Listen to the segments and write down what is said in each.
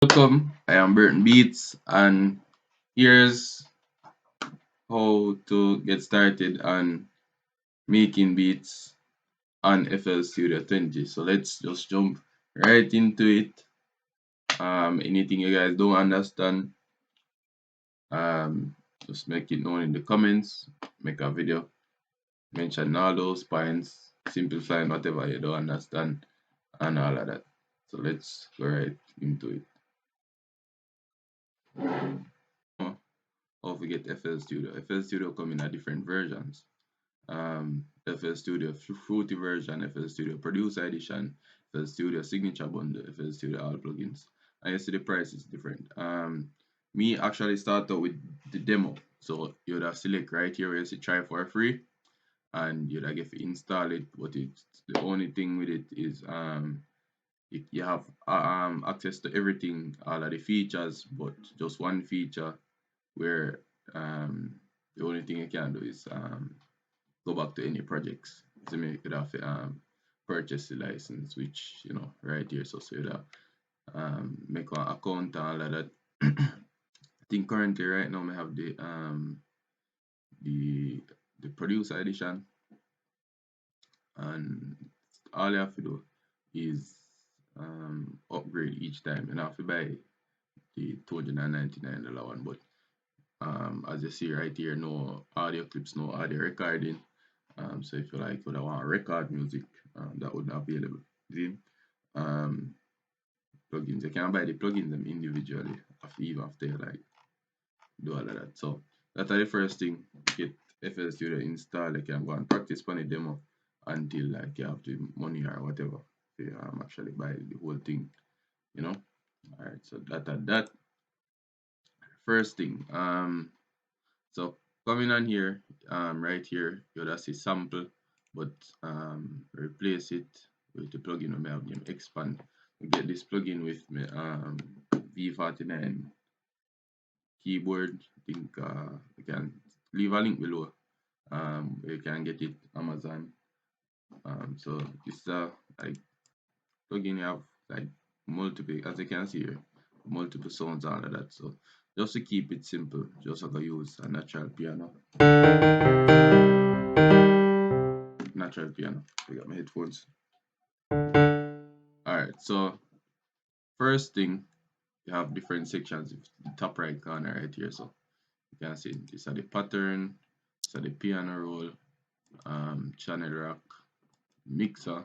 Welcome, I am Burton Beats, and here's how to get started on making beats on FL Studio 20. So let's just jump right into it. Anything you guys don't understand, um, just make it known in the comments, make a video, mention all those points, simplifying whatever you don't understand, and all of that. So let's go right into it. Don't forget FL Studio. FL Studio come in a different versions. FL Studio Fruity version, FL Studio Producer Edition, FL Studio Signature Bundle, FL Studio All Plugins. And you see the price is different. Me actually start out with the demo. So you'd have select right here where you see try for free, and you'd have get to install it. But it's the only thing with it is you have access to everything, all of the features, but just one feature where the only thing you can do is go back to any projects. So you could have purchase the license, which right here. So you have make an account and all of that. I think currently right now I have the the producer edition, and all you have to do is upgrade each time. You don't have to buy the $299 one, but as you see right here, no audio clips, no audio recording. So if you like would I want to record music, that would not be available. See? Um, Plugins, you can buy the plugins them individually after even after you like do all of that. So that's the first thing. Get FL Studio installed. You can go and practice on the demo until like you have the money or whatever. So you actually buy the whole thing, you know. Alright, so that first thing. So coming on here, right here, you'll just see sample, but replace it with the plugin I may have named expand. You get this plugin with me V49 keyboard. I think you can leave a link below. You can get it Amazon. So this like plugin you have like multiple, as you can see here, multiple sounds, all of that. So just to keep it simple, just like I use a natural piano. I got my headphones. Alright, so first thing, you have different sections. The top right corner right here. So you can see these are the pattern, these are the piano roll, channel rack, mixer.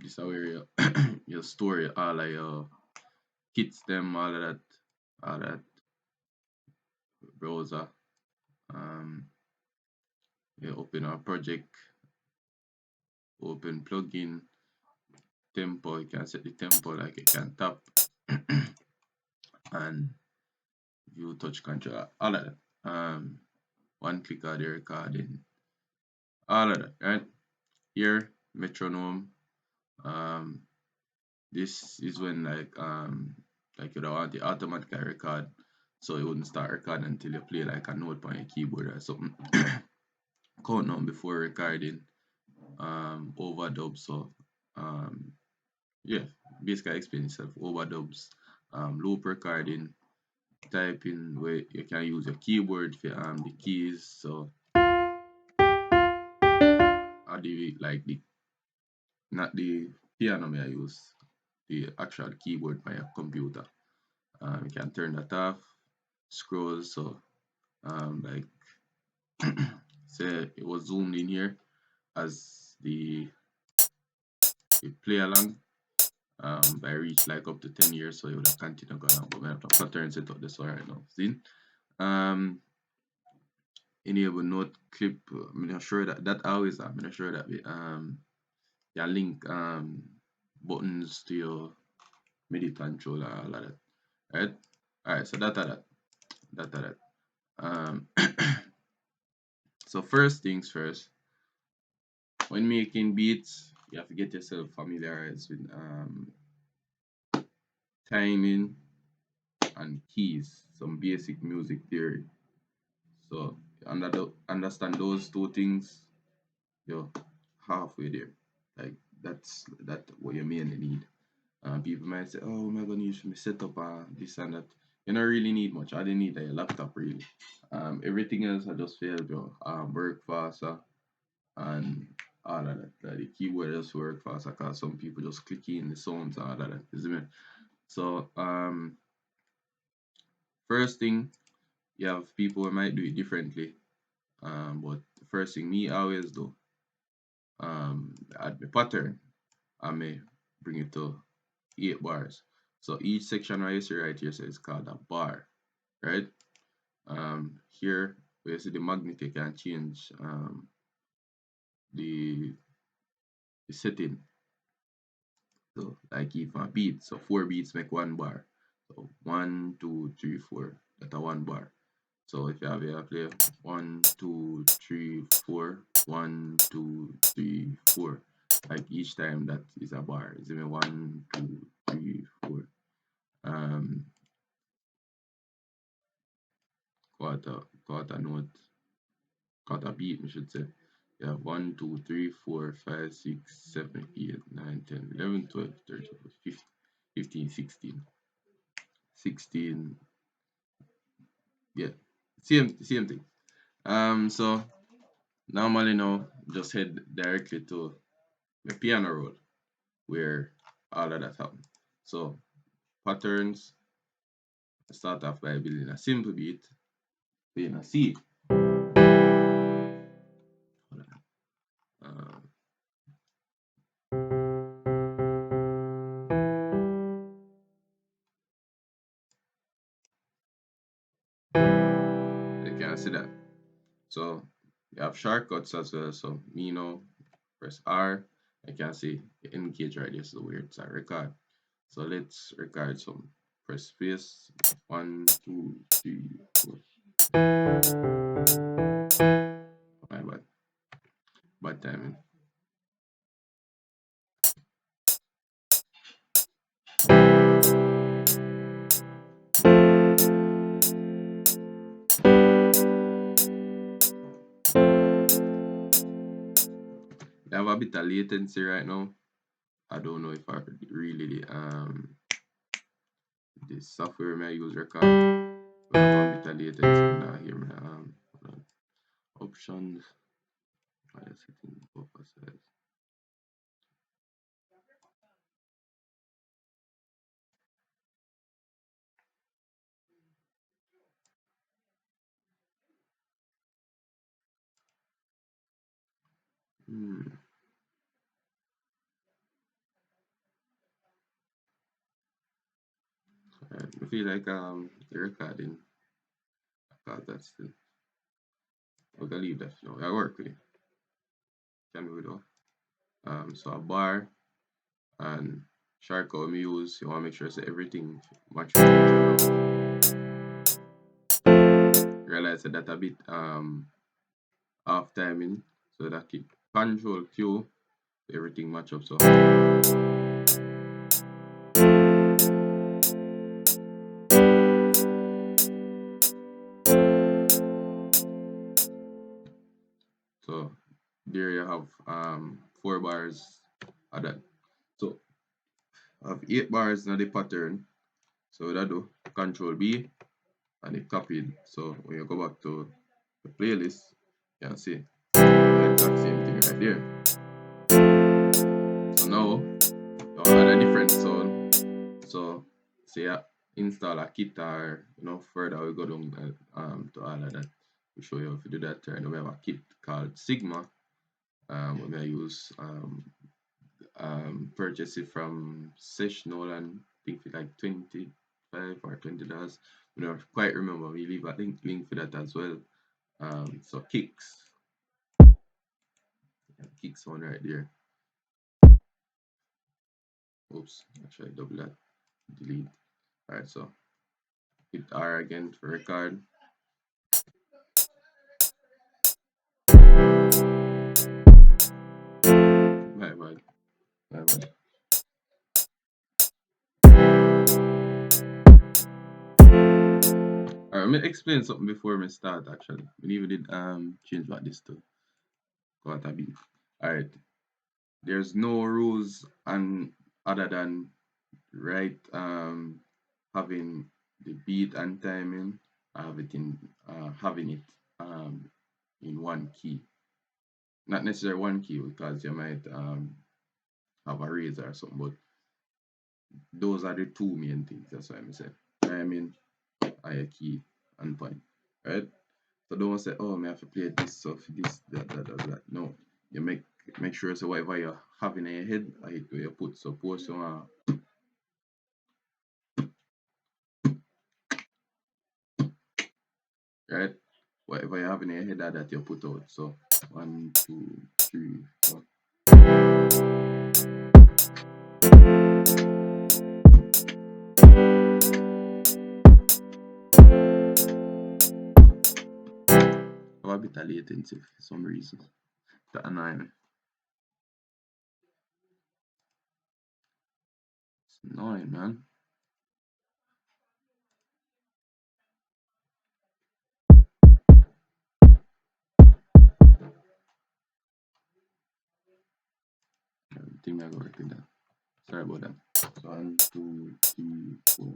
This is where you store all of your kits, them, all that browser. You open a project, open plugin, tempo. You can set the tempo like you can tap and view touch control, all of that. One click of the recording, all of that, right? Here, metronome. Um, this is when like you don't want the automatic record, so it wouldn't start recording until you play like a note on your keyboard or something. Countdown before recording. Overdub. So yeah, basically explain itself. Overdubs, loop recording, typing where you can use your keyboard for the keys. So or the like the not the piano may I use, the actual keyboard by your computer. You can turn that off, scroll. So like say it was zoomed in here as the play along. I reached like up to 10 years, so it would have continued going on. But I have to pattern set up this one right now. See? Enable note clip. I'm not sure I'm not sure that we yeah, link buttons to your MIDI controller, all of that. Right? Alright, so that. Um so first things first, when making beats, you have to get yourself familiarized with timing and keys, some basic music theory. So understand those two things, you're halfway there. Like that's what you mainly need. People might say, "Oh, am I gonna use me setup this and that?" You don't really need much. I didn't need a laptop really. Everything else I just feel to work faster and all of that. Like the keyboard just work faster because some people just click in the sounds and all of that. Isn't it? So first thing, you have people who might do it differently. But the first thing me always do, add my pattern. I may bring it to 8 bars. So each section right you see right here so it's called a bar, right? Here where you see the magnetic can change the setting. So like if a beat, so 4 beats make 1 bar. So 1, 2, 3, 4. That's a 1 bar. So if you have a play 1, 2, 3, 4, 1, 2, 3, 4. Like each time that is a bar. It's even 1, 2, 3, 4. Um quarter note, quarter beat I should say. You have 1, 2, 3, 4, 5, 6, 7, 8, 9, 10, 11, 12, 13, 14, 15, 16. Yeah. Same thing. So normally now just head directly to the piano roll where all of that happens. So patterns start off by building a simple beat, playing a C. Uh, you can see that. So you have shortcuts as well. So me now press R. I can see the engage right there. So where it's a record. So let's record some. Press space. 1, 2, 3, 4. My bad. Bad timing. They have a bit of latency right now. I don't know if I really the software may use record. We have a bit of latency now here. Hold on. Options. File setting. Buffer size. I feel like the recording. Because that's the. We're gonna leave that now. I work with it. Can we do? So a bar and shortcut we use. You want to make sure that everything matches. Realize that a bit off timing, so that keep control Q, everything match up. So there you have 4 bars of that. So I have 8 bars in the pattern. So that do control B and it copied. So when you go back to the playlist, you can see the exact same thing right there. So now you add a different sound. So say I install a kit or further we go down to all of that. We show you how to do that. Right now we have a kit called Sigma. We may use purchase it from Sessional and I think it's like $25 or $20. We don't quite remember. We leave a link for that as well. So kicks on right there. Oops, actually double that. Delete. Alright, so hit R again for record. My bad. Alright, let me explain something before we start actually. We even did change back this to quarter beat. Alright. There's no rules and other than right, having the beat and timing, have it in having it in one key, not necessarily one key because you might have a razor or something, but those are the two main things. That's why I say timing, higher key, and point, right? So don't say, oh, me have to play this stuff, this, that. No, you make sure so whatever you have in your head, I hit where you put. Suppose you right, whatever you have in your head that you put out. So 1, 2, 3, 4. I have a bit of latency for some reason. That annoy me. It's annoying, man. I think I got it that. Sorry about that. 1, 2, 3, 4.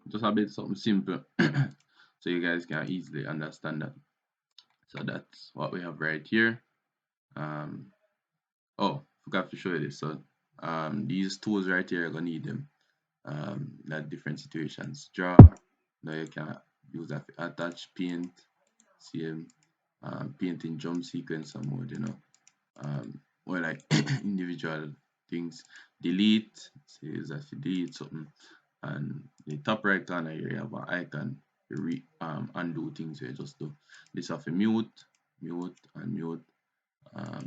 Just a bit something simple so you guys can easily understand that. So that's what we have right here. Oh, forgot to show you this. So these tools right here, you're gonna need them in different situations. Draw, now you can use that to attach, paint, same, painting drum sequencer mode, or like individual things. Delete, so use that to delete something. And the top right corner here you have an icon to undo things you just do. This have a mute, and mute.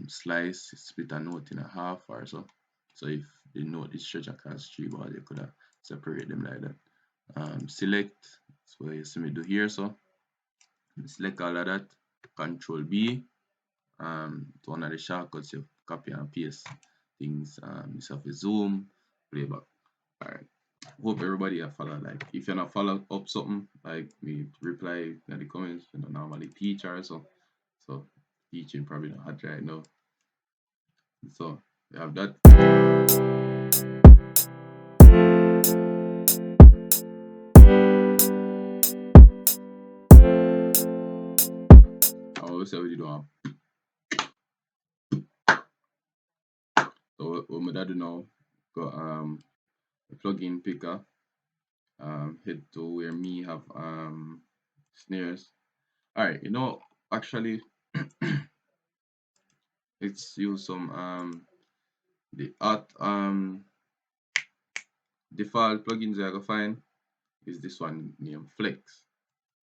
Slice, split a note in a half or so. So if the note is stretched across three bars, you could separate them like that. Select, so you see me do here. So select all of that. Control B. To one of the shortcuts, you copy and paste things. This have a zoom, playback. Alright. Hope everybody have follow. Like if you're not follow up something, like me reply in the comments, you know, normally teach or so teaching probably not hard right now. So we have that. I always say we do have. So what my dad do now, got a plugin picker, head to where me have snares. Alright, actually let's use some the art default plugins I go find is this one named Flex.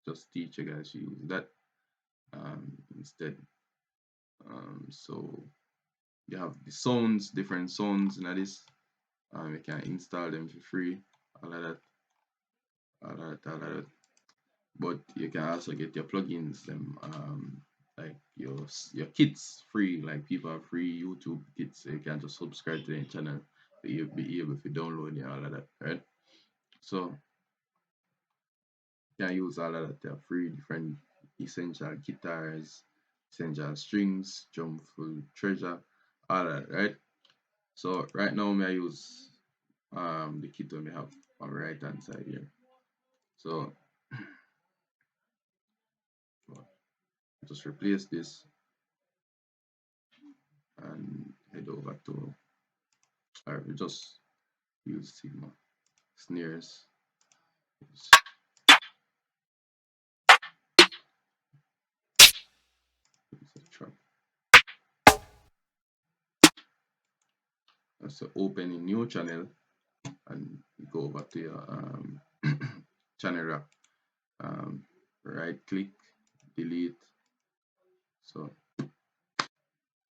Just teach you guys to use that instead. So you have the sounds, different sounds in this. You can install them for free, all of that, all of that. But you can also get your plugins, them like your kits free. Like people have free YouTube kits, so you can just subscribe to the channel, be able to download and all of that, right? So you can use all of that. They're free, different essential guitars, essential strings, drum full treasure, all of that, right? So right now I use the kit we have on the right hand side here. So just replace this and head over to, or we just use Sigma snares. So open a new channel and go over to your channel wrap. Right click, delete. So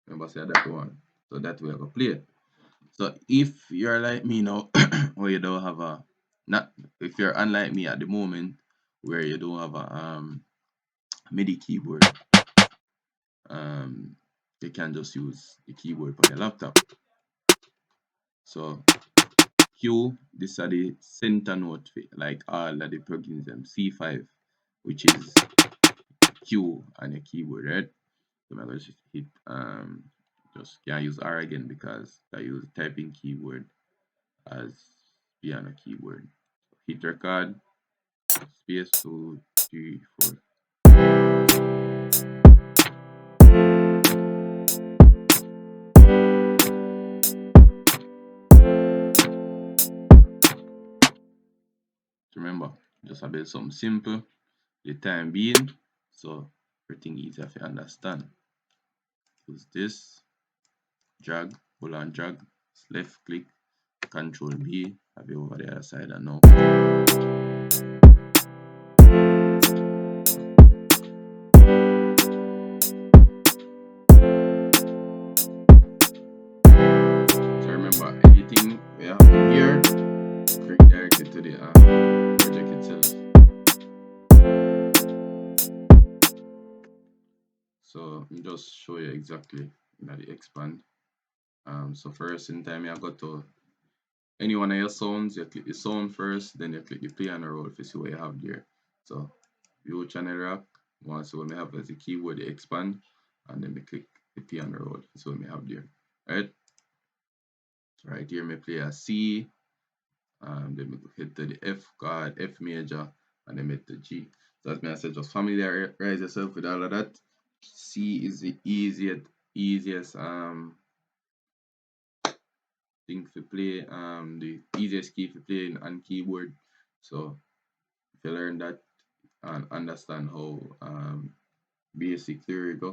remember say that one. So that way I go play. So if you're like me now, or you don't have a not if you're unlike me at the moment where you don't have a MIDI keyboard, you can just use the keyboard on your laptop. So Q, this are the center note like all of the plugins, C5 which is Q on your keyboard, right? So I'm gonna just hit just can't use R again because I use typing keyboard as piano keyboard. Hit record, space 2, 3, 4. Remember, just a bit something simple, the time being, so everything easier to understand. Use this, drag, pull and drag, left click, Control B, have it over the other side and now. So remember, anything we have here, bring directly to the project itself. So I'll just show you exactly the expand. So first in time I got to any one of your sounds, you click the sound first, then you click the play and the roll to see what you have there. So view channel rack, once what I have as a keyboard, the expand, and then we click the play and the roll to see what I have there. Right? So right here, I play a C, then we hit to the F chord, F major, and then hit the G. So as I said, just familiarize yourself with all of that. C is the easiest thing to play, the easiest key to play on keyboard. So if you learn that and understand how basic theory go,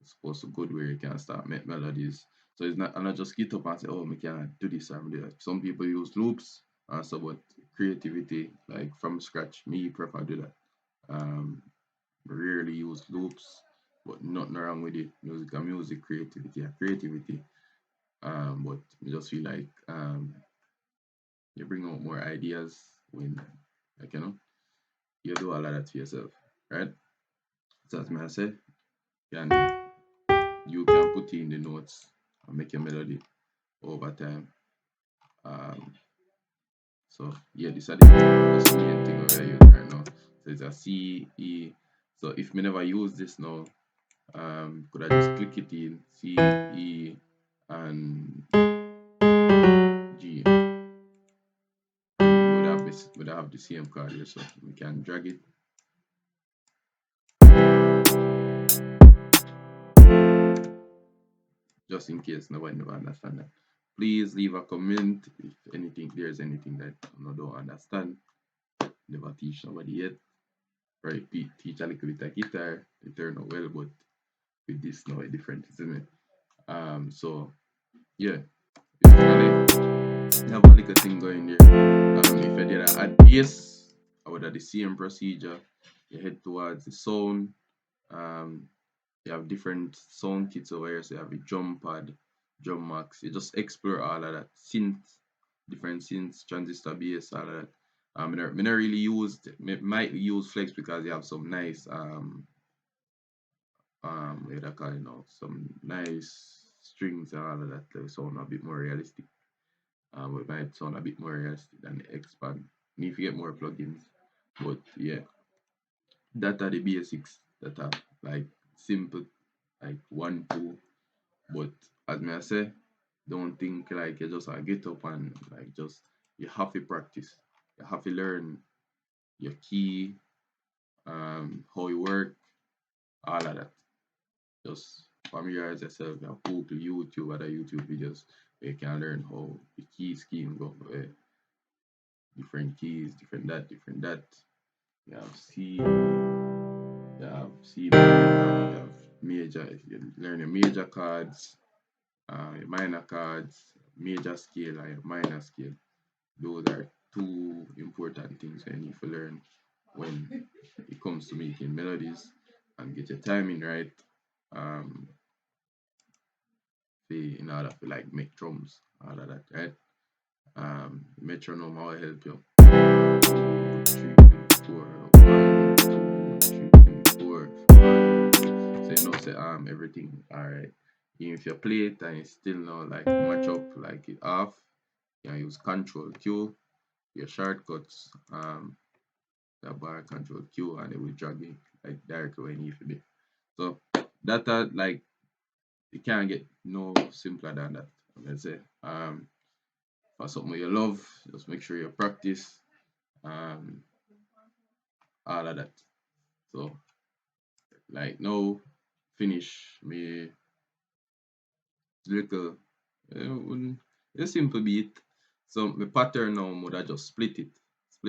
it's supposed to good where you can start make melodies. So it's not, and not just get up and say, oh, I can't do this or do that. Some people use loops and so, but creativity, like from scratch, me prefer do that. Rarely use loops, but nothing wrong with it. Music and music, creativity and creativity. But I just feel like you bring out more ideas when, like, you do all of that for yourself, right? So as I said, can you can put in the notes and make a melody over time. Um, so yeah, this is the main thing we're using right now. So it's a C, E. So if me never use this now, could I just click it in C, E, and G? Would have the same chord here, so we can drag it. Just in case nobody never understand that. Please leave a comment if there's anything that you don't understand. Never teach nobody yet. Right, teach a little bit of guitar, it turned out well, but with this now it's different, isn't it? So yeah, basically you have a little thing going there. If I did add bass, I would have the same procedure. You head towards the sound. Um, you have different sound kits over here, so you have a drum pad, drum max. You just explore all of that. Different synths, transistor bass, all of that. I not really used, might use Flex because you have some nice what do I call it now, some nice strings and all of that. They sound a bit more realistic. It might sound a bit more realistic than the expand. Need to get more plugins, but yeah, that are the basics that are like simple, like 1, 2. But as me I say, don't think like you just get up and like just you have to practice. You have to learn your key, how you work, all of that. Just familiarize yourself and go to YouTube, other YouTube videos where you can learn how the key scheme go. Different keys, different that. You have C, you have C minor, you have major. You learn your major chords, your minor chords, major scale and your minor scale. Those are two important things you need to learn when it comes to making melodies and get your timing right. Um, in order to like make drums, all of that, right? Metronome will help you. 2, 3, 4, 1, 2, 3, 4, 1. So say everything alright. Even if you play it and you still know like match up like it off, you can use Control Q, your shortcuts. that bar control Q, and it will drag it like directly where it need to be. So that like you can't get no simpler than that. Let's say for something you love, just make sure you practice um all of that. So like now finish me little a simple beat. So my pattern now would I just split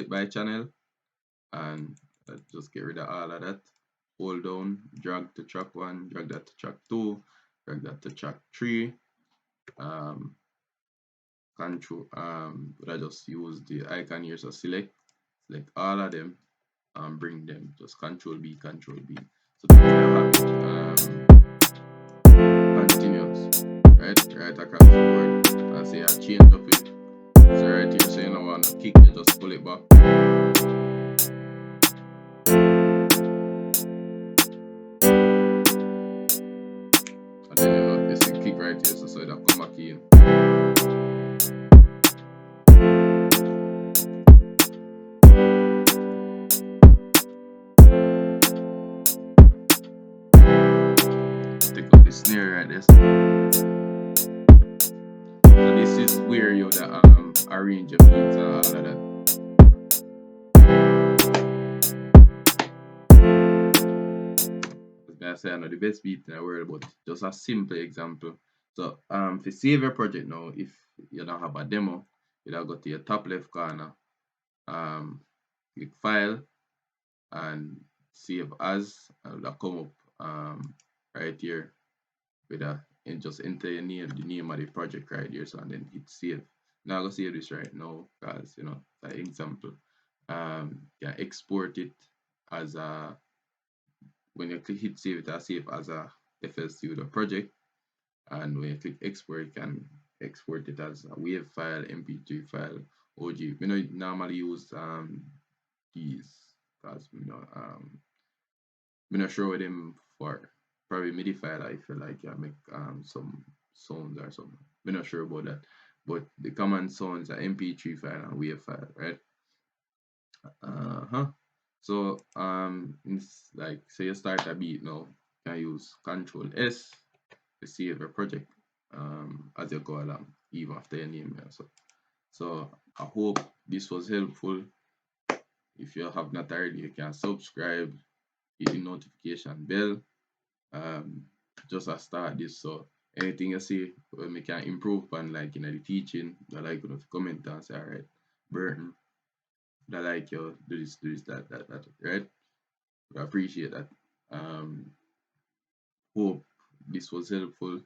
by channel, and just get rid of all of that. Hold down, drag to track 1, drag that to track 2, drag that to track 3. Um, control but I just use the icon here, so select all of them and bring them, just control B, control B. So that we have it continuous, right across the board. I say I change up it. So right here, so you don't want to kick, you just pull it back. And then you know, this kick right here, so that come back in. Take up the snare right there. So this is where you arrange your beats and all of that. I say I know the best beat in the world, but just a simple example. So to save your project now, if you don't have a demo, you'll go to your top left corner, click file and save as, and it'll come up right here with a, and just enter your name, the name of the project right here, so and then hit save. Now I'm gonna save this right now because you know, for example, you can export it as a, when you click hit save, it'll save as a FL Studio project, and when you click export, you can export it as a WAV file, MP3 file, OG. We don't normally use these because I'm not sure what them for. Probably MIDI file I feel like I make some sounds or something. I'm not sure about that. But the common sounds are MP3 file and WAV file, right? So it's like, say you start a beat now, you can use Control S to save your project as you go along, even after your name. So I hope this was helpful. If you have not already, you can subscribe, hit the notification bell. Um, just a start this. So anything you see when we can improve on, like in the teaching, I like you to comment and say, all right, Burton, I like you do this, that, right? I appreciate that. Hope this was helpful.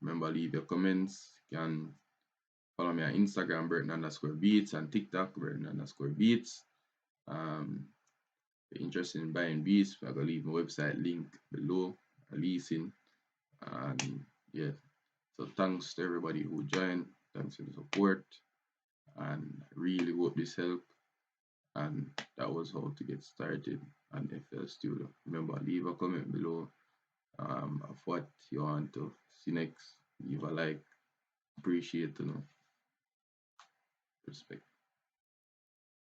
Remember, leave your comments. You can follow me on Instagram, Burton_beats, and TikTok, Burton_beats. If you're interested in buying beats, I'm gonna leave my website link below, leasing, and yeah. So thanks to everybody who joined. Thanks for the support, and I really hope this helped. And that was how to get started on FL Studio. Remember, leave a comment below of what you want to see next. Leave a like. Appreciate, respect.